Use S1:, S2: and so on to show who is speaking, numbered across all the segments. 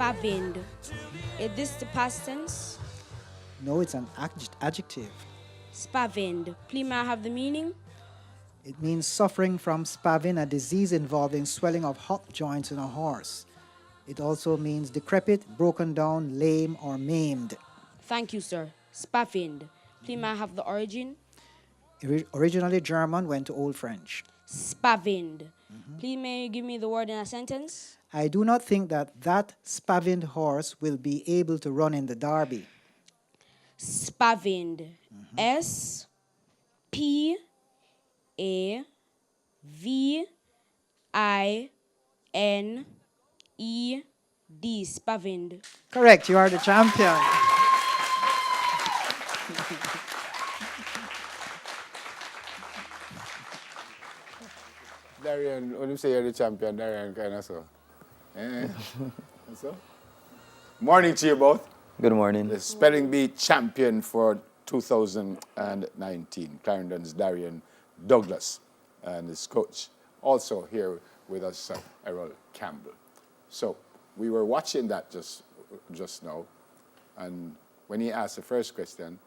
S1: spavined. Is this the past tense?
S2: No, it's an adjective.
S1: Spavined. Please may I have the meaning?
S2: It means suffering from spavin, a disease involving swelling of hop joints in a horse. It also means decrepit, broken down, lame, or maimed.
S1: Thank you, sir. Spavined. Please may I have the origin?
S2: Originally German, went to Old French.
S1: Spavined. Please may you give me the word in a sentence?
S2: I do not think that spavined horse will be able to run in the derby.
S1: Spavined. S-P-A-V-I-N-E-D. Spavined.
S2: Correct, you are the champion.
S3: Darian, when you say you're the champion, Darian kind of so. Eh? So? Morning to you both.
S4: Good morning.
S3: The Spelling Bee champion for 2019, Clarendon's Darian Douglas, and his coach. Also here with us, Errol Campbell. So we were watching that just now, and when he asked the first question,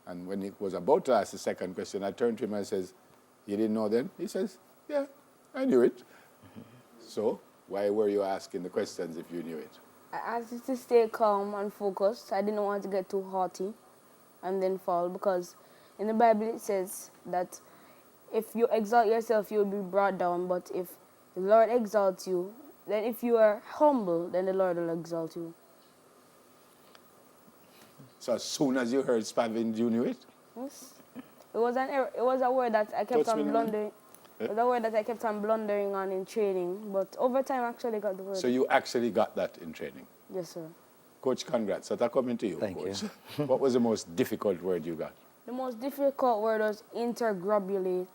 S3: and when he was about to ask the second question, I turned to him and says, "You didn't know then?" He says, "Yeah, I knew it." So why were you asking the questions if you knew it?
S5: I asked you to stay calm and focused. I didn't want to get too haughty and then fall, because in the Bible it says that if you exalt yourself, you will be brought down, but if the Lord exalts you, then if you are humble, then the Lord will exalt you.
S3: So as soon as you heard spavin, you knew it?
S5: Yes. It was a word that I kept on blundering. It was a word that I kept on blundering on in training, but over time I actually got the word.
S3: So you actually got that in training?
S5: Yes, sir.
S3: Coach, congrats. So that's coming to you,
S4: Thank
S3: Coach.
S4: you.
S3: What was the most difficult word you got?
S5: The most difficult word was intergrobulate.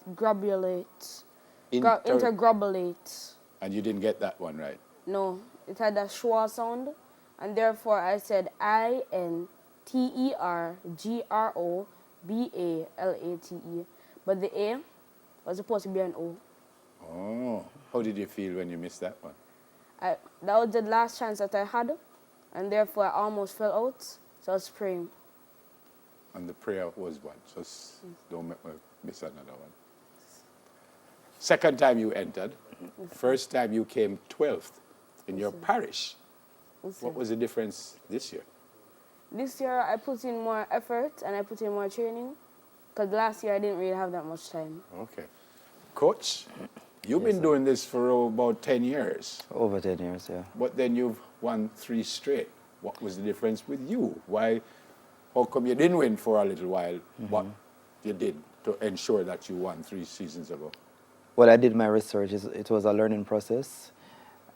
S3: Inter-
S5: Intergrobulate.
S3: And you didn't get that one right.
S5: No, it had a schwa sound, and therefore I said INTERGROBALATE. But the A was supposed to be an O.
S3: Oh, how did you feel when you missed that one?
S5: That was the last chance that I had, and therefore I almost fell out, so I was praying.
S3: And the prayer was what? Just don't make me miss another one. Second time you entered. First time you came 12th in your parish. What was the difference this year?
S5: This year I put in more effort and I put in more training, because last year I didn't really have that much time.
S3: Okay. Coach, you've been doing this for about 10 years.
S4: Over 10 years, yeah.
S3: But then you've won 3 straight. What was the difference with you? How come you didn't win for a little while? What you did to ensure that you won 3 seasons ago?
S4: Well, I did my research. It was a learning process.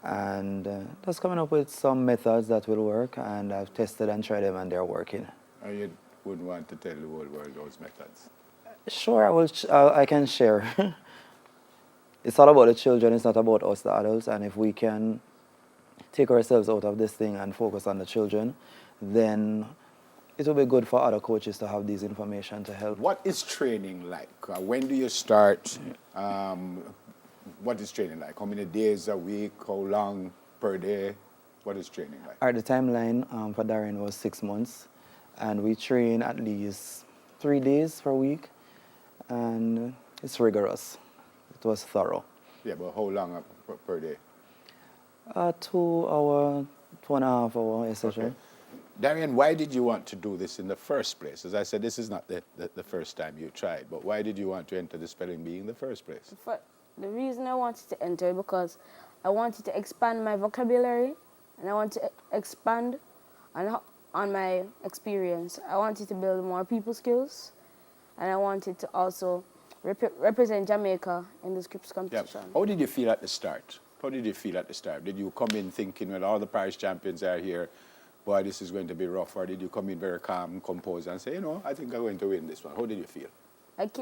S4: And just coming up with some methods that will work. And I've tested and tried them, and they're working.
S3: And you wouldn't want to tell the whole world those methods?
S4: Sure, I can share. It's all about the children. It's not about us, the adults. And if we can take ourselves out of this thing and focus on the children, then it will be good for other coaches to have this information to help.
S3: What is training like? When do you start? What is training like? How many days a week? How long per day? What is training like?
S4: The timeline for Darren was 6 months, and we train at least 3 days per week, and it's rigorous. It was thorough.
S3: Yeah, but how long per day?
S4: 2 hour, 2.5 hour, etc.
S3: Okay. Darian, why did you want to do this in the first place? As I said, this is not the first time you tried, but why did you want to enter the spelling bee in the first place?
S5: The reason I wanted to enter because I wanted to expand my vocabulary, and I want to expand on my experience. I wanted to build more people skills, and I wanted to also represent Jamaica in the scripts competition.
S3: Yeah. How did you feel at the start? Did you come in thinking, well, all the parish champions are here, boy, this is going to be rough, or did you come in very calm, composed, and say, I think I'm going to win this one? How did you feel?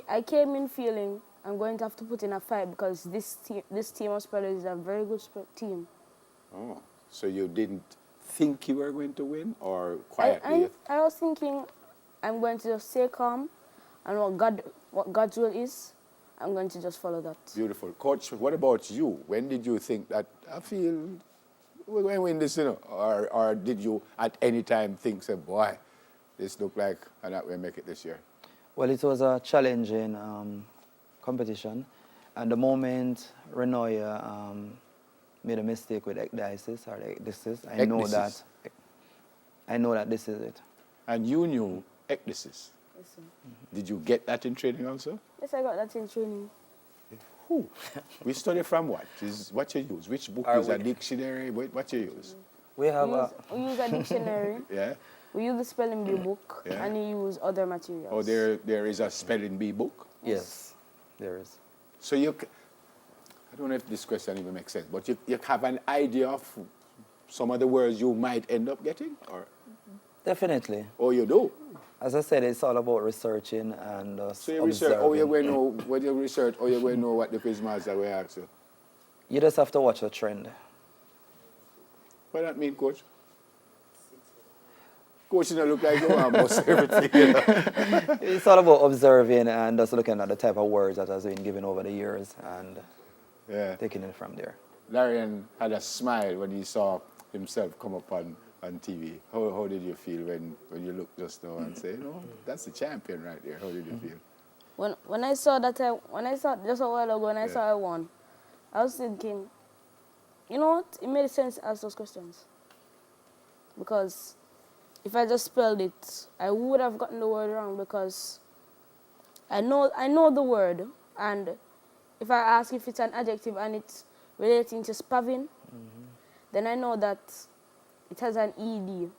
S5: I came in feeling I'm going to have to put in a fight, because this team of spellers is a very good team.
S3: Oh, so you didn't think you were going to win, or quietly?
S5: I was thinking I'm going to just stay calm, and what God's will is, I'm going to just follow that.
S3: Beautiful. Coach, what about you? When did you think that I feel we're going to win this, you know? Or did you at any time think, say, boy, this look like I'm not going to make it this year?
S4: Well, it was a challenging competition. And the moment Renoya made a mistake with ecdysis or ecdysis, I know that this is it.
S3: And you knew ecdysis.
S5: Yes, sir.
S3: Did you get that in training also?
S5: Yes, I got that in training.
S3: Who? We study from what? What you use? Which book
S4: Are
S3: is a
S4: we-
S3: dictionary? What you use?
S4: We have
S5: We use a dictionary.
S3: Yeah?
S5: We use the spelling bee book,
S3: Yeah.
S5: and we use other materials.
S3: Oh, there is a spelling bee book?
S4: yes, there is.
S3: So I don't know if this question even makes sense, but you have an idea of some of the words you might end up getting?
S4: Definitely.
S3: Or you do?
S4: As I said, it's all about researching and
S3: So you research,
S4: observing.
S3: you're going to know, when you research, you're going to know what the quiz master will ask you.
S4: You just have to watch the trend.
S3: What that mean, Coach? Coach, you don't look like you want most everything. You know?
S4: It's all about observing and just looking at the type of words that has been given over the years and
S3: Yeah.
S4: taking it from there.
S3: Larian had a smile when he saw himself come up on TV. How did you feel when you looked just now and say, that's the champion right there? How did you feel?
S5: When I saw just a while ago, when I saw I won, I was thinking, you know what? It made sense to ask those questions. Because if I just spelled it, I would have gotten the word wrong because I know the word, and if I ask if it's an adjective and it's relating to spavin, then I know that it has an ed.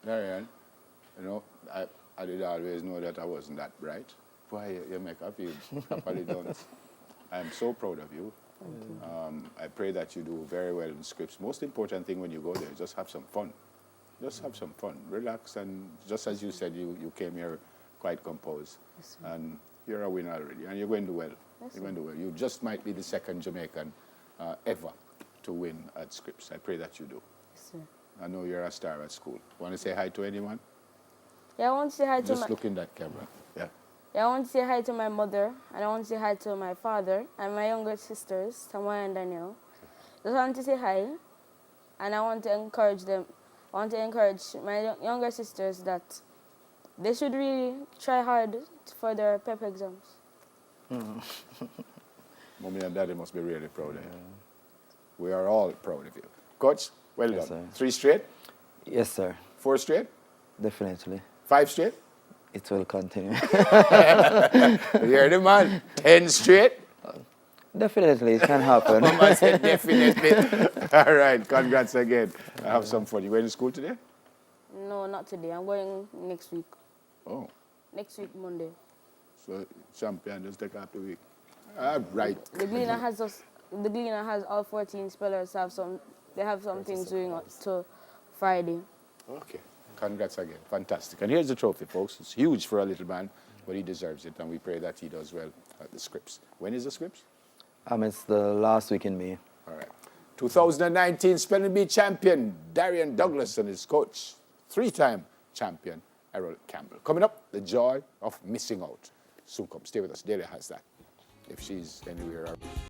S3: Larian, I did always know that I wasn't that bright. Boy, you make up feel properly done. I'm so proud of you. I pray that you do very well in scripts. Most important thing when you go there is just have some fun. Just have some fun. Relax, and just as you said, you came here quite composed.
S5: Yes,
S3: And you're a winner already, and you're going to do well.
S5: Yes,
S3: You're going to do well. You just might be the second Jamaican ever to win at scripts. I pray that you do.
S5: Yes, sir.
S3: I know you're a star at school. Want to say hi to anyone?
S5: Yeah, I want to say hi to
S3: Just
S5: my
S3: look in that camera. Yeah.
S5: Yeah, I want to say hi to my mother, and I want to say hi to my father and my younger sisters, Tamara and Daniel. Just want to say hi, and I want to encourage them. I want to encourage my younger sisters that they should really try hard for their PEP exams.
S3: Mommy and Daddy must be really proud of you. We are all proud of you. Coach, well
S4: Yes,
S3: done.
S4: sir.
S3: 3 straight?
S4: Yes, sir.
S3: 4 straight?
S4: Definitely.
S3: 5 straight?
S4: It will continue.
S3: You heard the man? 10 straight?
S4: Definitely, it can happen.
S3: Mama said definitely. All right, congrats again. Have some fun. You going to school today?
S5: No, not today. I'm going next week.
S3: Oh,
S5: Next week, Monday.
S3: so champion, just take half the week. All right.
S5: The Gleaner has all 14 spellers have some. They have some things doing up to Friday.
S3: Okay. Congrats again. Fantastic. And here's the trophy, folks. It's huge for a little man, but he deserves it, and we pray that he does well at the scripts. When is the scripts?
S4: It's the last week in May.
S3: All right. 2019 Spelling Bee champion, Darian Douglas, and his coach, 3-time champion, Errol Campbell. Coming up, the joy of missing out. Soon come. Stay with us. Delia has that. If she's anywhere.